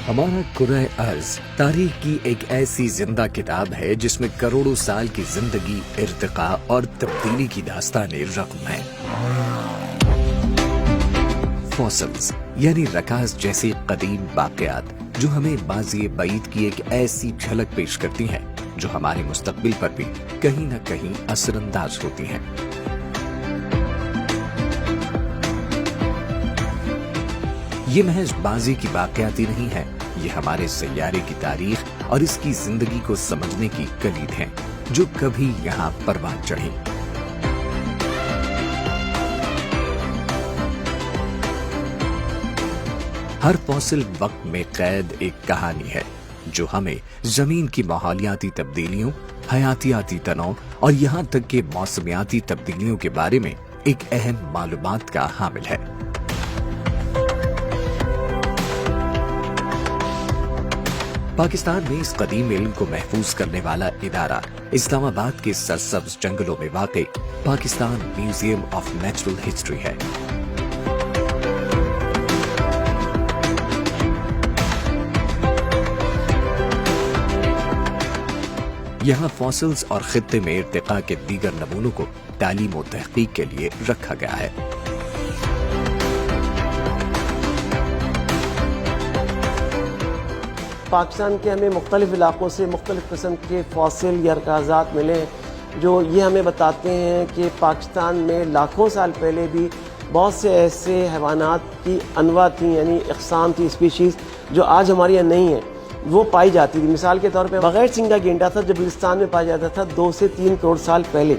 ہمارا کرۂ ارض تاریخ کی ایک ایسی زندہ کتاب ہے جس میں کروڑوں سال کی زندگی، ارتقاء اور تبدیلی کی داستان رقم ہے۔ فوسلز یعنی رکاز جیسے قدیم باقیات جو ہمیں ماضی بعید کی ایک ایسی جھلک پیش کرتی ہیں جو ہمارے مستقبل پر بھی کہیں نہ کہیں اثر انداز ہوتی ہیں۔ یہ محض ماضی کی باقیات ہی نہیں ہے، یہ ہمارے سیارے کی تاریخ اور اس کی زندگی کو سمجھنے کی کلید ہیں جو کبھی یہاں پروان چڑھی۔ ہر فوسل وقت میں قید ایک کہانی ہے جو ہمیں زمین کی ماحولیاتی تبدیلیوں، حیاتیاتی تنوع اور یہاں تک کہ موسمیاتی تبدیلیوں کے بارے میں ایک اہم معلومات کا حامل ہے۔ پاکستان میں اس قدیم علم کو محفوظ کرنے والا ادارہ اسلام آباد کے سرسبز جنگلوں میں واقع Pakistan museum of natural history ہے۔ یہاں فوسلز اور خطے میں ارتقاء کے دیگر نمونوں کو تعلیم و تحقیق کے لیے رکھا گیا ہے۔ پاکستان کے ہمیں مختلف علاقوں سے مختلف قسم کے فوسل یا رکازات ملے ہیں جو یہ ہمیں بتاتے ہیں کہ پاکستان میں لاکھوں سال پہلے بھی بہت سے ایسے حیوانات کی انواع تھیں، یعنی اقسام تھی، اسپیشیز جو آج ہمارے یہاں نہیں ہیں، وہ پائی جاتی تھی۔ مثال کے طور پہ بغیر سنگا گینڈا تھا جو بلوچستان میں پایا جاتا تھا 2 سے 3 کروڑ سال پہلے،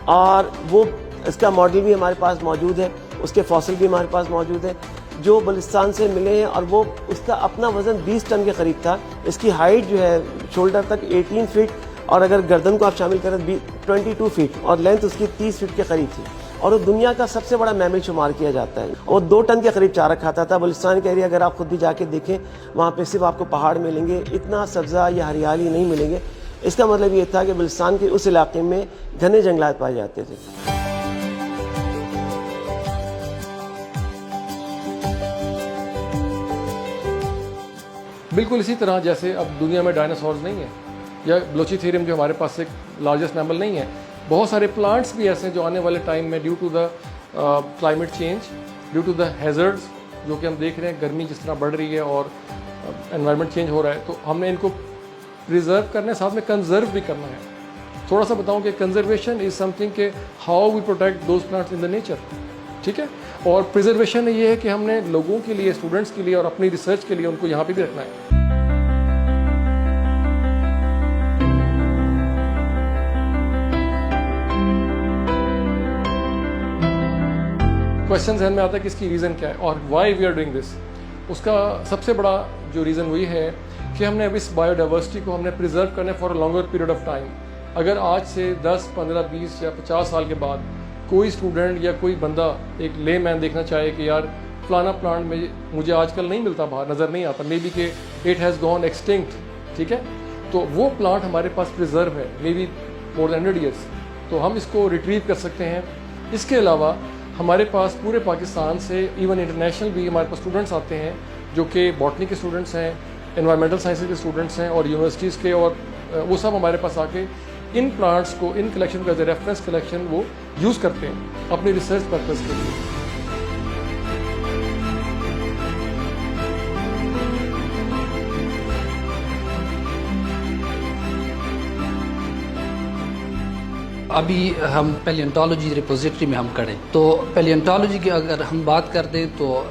اور وہ اس کا ماڈل بھی ہمارے پاس موجود ہے، اس کے فوسل بھی ہمارے پاس موجود ہے جو بلوچستان سے ملے ہیں، اور وہ اس کا اپنا وزن 20 ٹن کے قریب تھا۔ اس کی ہائٹ جو ہے شولڈر تک 18 فٹ، اور اگر گردن کو آپ شامل کریں 22 فٹ، اور لینتھ اس کی 30 فٹ کے قریب تھی، اور وہ دنیا کا سب سے بڑا میمل شمار کیا جاتا ہے۔ اور 2 ٹن کے قریب چارہ کھاتا تھا۔ بلوچستان کے ایریا اگر آپ خود بھی جا کے دیکھیں، وہاں پہ صرف آپ کو پہاڑ ملیں گے، اتنا سبزہ یا ہریالی نہیں ملیں گے۔ اس کا مطلب یہ تھا کہ بلوچستان کے اس علاقے میں گھنے جنگلات پائے جاتے تھے۔ بالکل اسی طرح جیسے اب دنیا میں ڈائناسورز نہیں ہیں، یا بلوچی تھیریم جو ہمارے پاس ایک لارجسٹ میمل نہیں ہے، بہت سارے پلانٹس بھی ایسے ہیں جو آنے والے ٹائم میں due to the climate change, due to the hazards جو کہ ہم دیکھ رہے ہیں، گرمی جس طرح بڑھ رہی ہے اور انوائرمنٹ چینج ہو رہا ہے، تو ہم نے ان کو پریزرو کرنا ہے، ساتھ میں کنزرو بھی کرنا ہے۔ تھوڑا سا بتاؤں کہ کنزرویشن از سم تھنگ کہ how we protect those plants in the nature, ٹھیک ہے، اور پریزرویشن یہ ہے کہ ہم نے لوگوں کے لیے، اسٹوڈنٹس کے لیے اور اپنی ریسرچ کے لیے ان کو یہاں پہ بھی رکھنا ہے۔ کوشچن ذہن میں آتا ہے کہ اس کی ریزن کیا ہے اور why we are doing this. اس کا سب سے بڑا جو ریزن وہی ہے کہ ہم نے اب اس بایو ڈائیورسٹی کو ہم نے پریزرو کرنا ہے for a longer period of time. اگر آج سے 10، 15، 20 یا 50 سال کے بعد کوئی اسٹوڈنٹ یا کوئی بندہ، ایک لے مین دیکھنا چاہے کہ یار فلانا پلانٹ میں مجھے آج کل نہیں ملتا، باہر نظر نہیں آتا، مے بی کہ اٹ ہیز گون ایکسٹنکٹ، ٹھیک ہے، تو وہ پلانٹ ہمارے پاس پریزرو ہے، may be more then 100 years, تو ہم اس کو ریٹریو کر سکتے ہیں۔ اس کے علاوہ ہمارے پاس پورے پاکستان سے ایون انٹرنیشنل بھی ہمارے پاس اسٹوڈنٹس آتے ہیں جو کہ باٹنی کے اسٹوڈنٹس ہیں، انوائرمنٹل سائنسز کے اسٹوڈنٹس ہیں اور یونیورسٹیز کے، اور وہ سب ہمارے پاس آ کے ان پلانٹس کو، ان کلیکشن کو ایز اے ریفرنس کلیکشن وہ یوز کرتے ہیں اپنی ریسرچ پرپز کے لیے۔ ابھی ہم پیلینٹالوجی ریپوزیٹری میں ہم کھڑے، تو پیلینٹالوجی کی اگر ہم بات کر دیں تو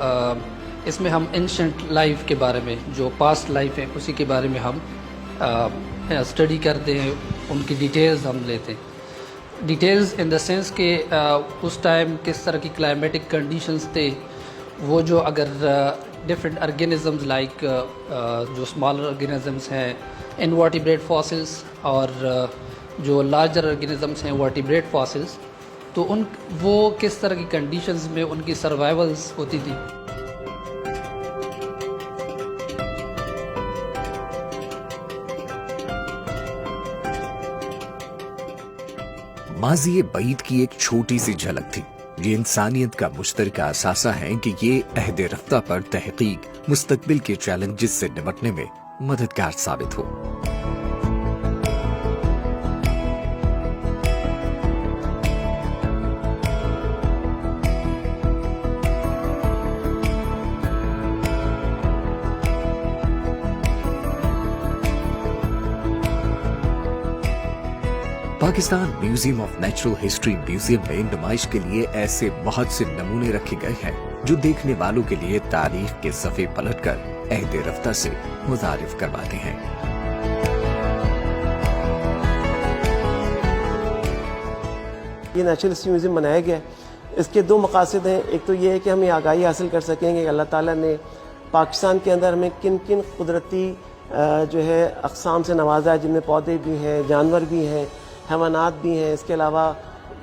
اس میں ہم اینشنٹ لائف کے بارے میں، جو پاسٹ لائف ہے اسی کے بارے میں ہم اسٹڈی کرتے ہیں، ان کی ڈیٹیلز ہم لیتے ہیں۔ ڈیٹیلز ان دا سینس کہ اس ٹائم کس طرح کی کلائمیٹک کنڈیشنز تھے، وہ جو اگر ڈفرینٹ آرگینزمز لائک جو اسمالر آرگینزمز ہیں، انورٹیبریٹ فاسلز، اور جو لارجر آرگینزمز ہیں ورٹیبریٹ فاسلز، تو وہ کس طرح کی کنڈیشنز میں ان کی سروائیولز ہوتی تھی۔ ماضی بعید کی ایک چھوٹی سی جھلک تھی یہ انسانیت کا مشترکہ اثاثہ ہے کہ یہ عہد رفتہ پر تحقیق مستقبل کے چیلنجز سے نمٹنے میں مددگار ثابت ہو۔ Pakistan museum of natural history museum میں نمائش کے لیے ایسے بہت سے نمونے رکھے گئے ہیں جو دیکھنے والوں کے لیے تاریخ کے صفحے پلٹ کر عہد رفتہ سے متعارف کرواتے ہیں۔ یہ نیچرل ہسٹری میوزیم بنایا گیا ہے، اس کے دو مقاصد ہیں۔ ایک تو یہ ہے کہ ہم یہ آگاہی حاصل کر سکیں کہ اللہ تعالیٰ نے پاکستان کے اندر ہمیں کن کن قدرتی جو ہے اقسام سے نوازا ہے، جن میں پودے بھی ہیں، جانور بھی ہیں، حیوانات بھی ہیں، اس کے علاوہ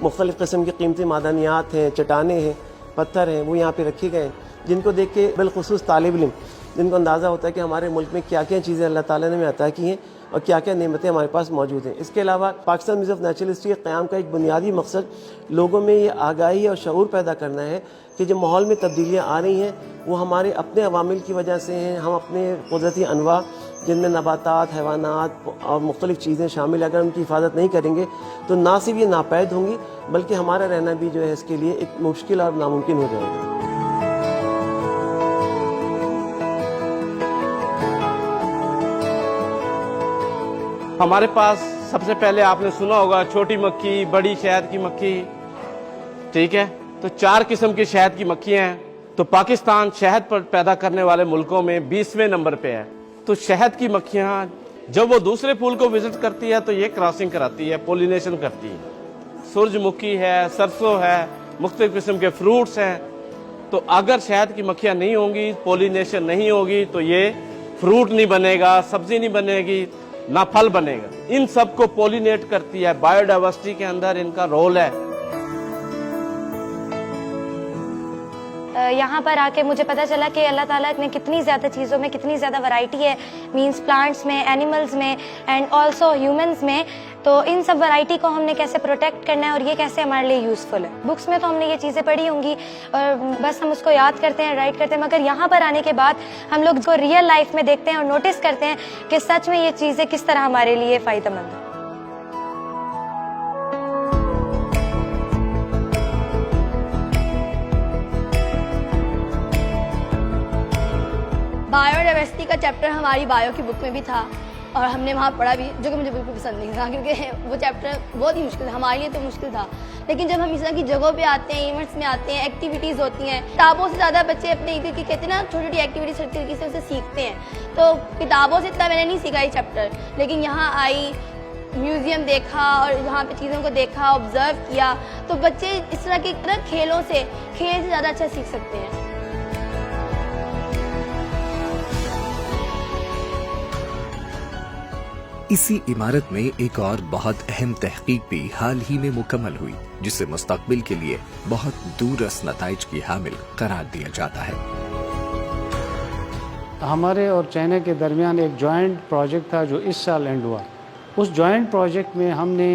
مختلف قسم کی قیمتی معدنیات ہیں، چٹانیں ہیں، پتھر ہیں، وہ یہاں پہ رکھے گئے ہیں، جن کو دیکھ کے بالخصوص طالب علم جن کو اندازہ ہوتا ہے کہ ہمارے ملک میں کیا کیا چیزیں اللہ تعالیٰ نے ہمیں عطا کی ہیں اور کیا کیا نعمتیں ہمارے پاس موجود ہیں۔ اس کے علاوہ Pakistan museum of natural history کے قیام کا ایک بنیادی مقصد لوگوں میں یہ آگاہی اور شعور پیدا کرنا ہے کہ جو ماحول میں تبدیلیاں آ رہی ہیں وہ ہمارے اپنے عوامل کی وجہ سے ہیں۔ ہم اپنے قدرتی انواع جن میں نباتات، حیوانات اور مختلف چیزیں شامل، اگر ان کی حفاظت نہیں کریں گے تو نہ صرف یہ ناپید ہوں گی بلکہ ہمارا رہنا بھی جو ہے اس کے لیے ایک مشکل اور ناممکن ہو جائے گا۔ ہمارے پاس سب سے پہلے آپ نے سنا ہوگا چھوٹی مکھی، بڑی شہد کی مکھی، ٹھیک ہے، تو 4 قسم کی شہد کی مکھیاں ہیں۔ تو پاکستان شہد پر پیدا کرنے والے ملکوں میں 20ویں نمبر پہ ہے۔ تو شہد کی مکھیاں جب وہ دوسرے پھول کو وزٹ کرتی ہے تو یہ کراسنگ کراتی ہے، پولینیشن کرتی ہے۔ سورج مکھی ہے، سرسوں ہے، مختلف قسم کے فروٹس ہیں۔ تو اگر شہد کی مکھیاں نہیں ہوں گی، پولینیشن نہیں ہوگی تو یہ فروٹ نہیں بنے گا، سبزی نہیں بنے گی، نہ پھل بنے گا۔ ان سب کو پولینیٹ کرتی ہے، بایو ڈائیورسٹی کے اندر ان کا رول ہے۔ یہاں پر آ کے مجھے پتہ چلا کہ اللہ تعالیٰ نے کتنی زیادہ چیزوں میں کتنی زیادہ ورائٹی ہے، مینس پلانٹس میں، اینیملز میں اینڈ آلسو ہیومنز میں۔ تو ان سب ورائٹی کو ہم نے کیسے پروٹیکٹ کرنا ہے اور یہ کیسے ہمارے لیے یوزفل ہے۔ بکس میں تو ہم نے یہ چیزیں پڑھی ہوں گی اور بس ہم اس کو یاد کرتے ہیں، رائٹ کرتے ہیں، مگر یہاں پر آنے کے بعد ہم لوگ اس کو ریئل لائف میں دیکھتے ہیں اور نوٹس کرتے ہیں کہ سچ میں یہ چیزیں کس طرح ہمارے لیے فائدہ مند ہیں۔ بایو ڈائیورسٹی کا چیپٹر ہماری بایو کی بک میں بھی تھا اور ہم نے وہاں پڑھا بھی، جو کہ مجھے بالکل پسند نہیں تھا کیونکہ وہ چیپٹر بہت ہی مشکل تھا، ہمارے لیے تو مشکل تھا۔ لیکن جب ہم اس طرح کی جگہوں پہ آتے ہیں، ایونٹس میں آتے ہیں، ایکٹیویٹیز ہوتی ہیں، کتابوں سے زیادہ بچے اپنے ادھر کی کہتے ہیں نا چھوٹی چھوٹی ایکٹیویٹیز ہر طریقے سے اسے سیکھتے ہیں۔ تو کتابوں سے اتنا میں نے نہیں سیکھا یہ چیپٹر، لیکن یہاں آئی، میوزیم دیکھا اور یہاں پہ چیزوں کو دیکھا، آبزرو کیا، تو بچے اس طرح کے کھیل سے زیادہ اچھا سیکھ سکتے ہیں۔ اسی عمارت میں ایک اور بہت اہم تحقیق بھی حال ہی میں مکمل ہوئی جسے مستقبل کے لیے بہت دورس نتائج کی حامل قرار دیا جاتا ہے۔ ہمارے اور چائنا کے درمیان ایک جوائنٹ پروجیکٹ تھا جو اس سال اینڈ ہوا۔ اس جوائنٹ پروجیکٹ میں ہم نے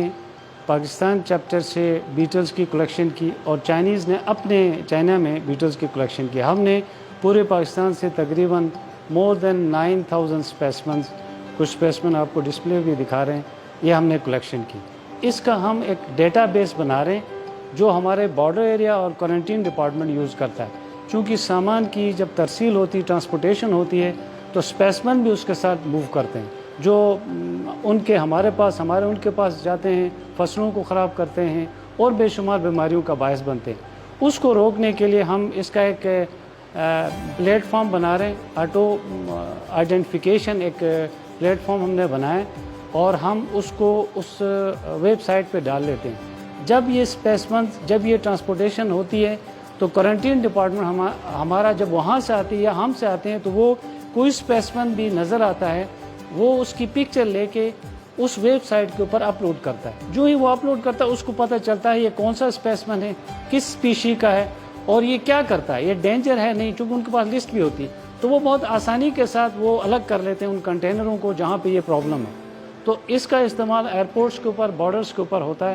پاکستان چیپٹر سے بیٹلز کی کلیکشن کی اور چائنیز نے اپنے چائنا میں بیٹلز کی کلیکشن کی۔ ہم نے پورے پاکستان سے تقریباً مور دین 9000 اسپیسمنز، کچھ اسپیسمن آپ کو ڈسپلے بھی دکھا رہے ہیں، یہ ہم نے کلیکشن کی۔ اس کا ہم ایک ڈیٹا بیس بنا رہے ہیں جو ہمارے بارڈر ایریا اور کوارنٹین ڈپارٹمنٹ یوز کرتا ہے۔ چونکہ سامان کی جب ترسیل ہوتی، ٹرانسپورٹیشن ہوتی ہے تو اسپیسمن بھی اس کے ساتھ موو کرتے ہیں جو ان کے ہمارے ان کے پاس جاتے ہیں، فصلوں کو خراب کرتے ہیں اور بے شمار بیماریوں کا باعث بنتے ہیں۔ اس کو روکنے کے لیے ہم اس کا ایک پلیٹ فارم بنا رہے ہیں، آٹو آئیڈینٹیفیکیشن ایک پلیٹ فارم ہم نے بنایا اور ہم اس کو اس ویب سائٹ پہ ڈال لیتے ہیں۔ جب یہ اسپیسمنز، جب یہ ٹرانسپورٹیشن ہوتی ہے تو کوارنٹین ڈپارٹمنٹ ہمارا جب وہاں سے آتی ہے یا ہم سے آتے ہیں تو وہ کوئی اسپیسمن بھی نظر آتا ہے، وہ اس کی پکچر لے کے اس ویب سائٹ کے اوپر اپلوڈ کرتا ہے۔ جو ہی وہ اپلوڈ کرتا ہے اس کو پتہ چلتا ہے یہ کون سا اسپیسمن ہے، کس اسپیشی کا ہے اور یہ کیا کرتا ہے، یہ ڈینجر ہے نہیں، چونکہ ان کے پاس لسٹ بھی ہوتی ہے تو وہ بہت آسانی کے ساتھ وہ الگ کر لیتے ہیں ان کنٹینروں کو جہاں پہ یہ پرابلم ہے۔ تو اس کا استعمال ایئرپورٹس کے اوپر، بارڈرز کے اوپر ہوتا ہے۔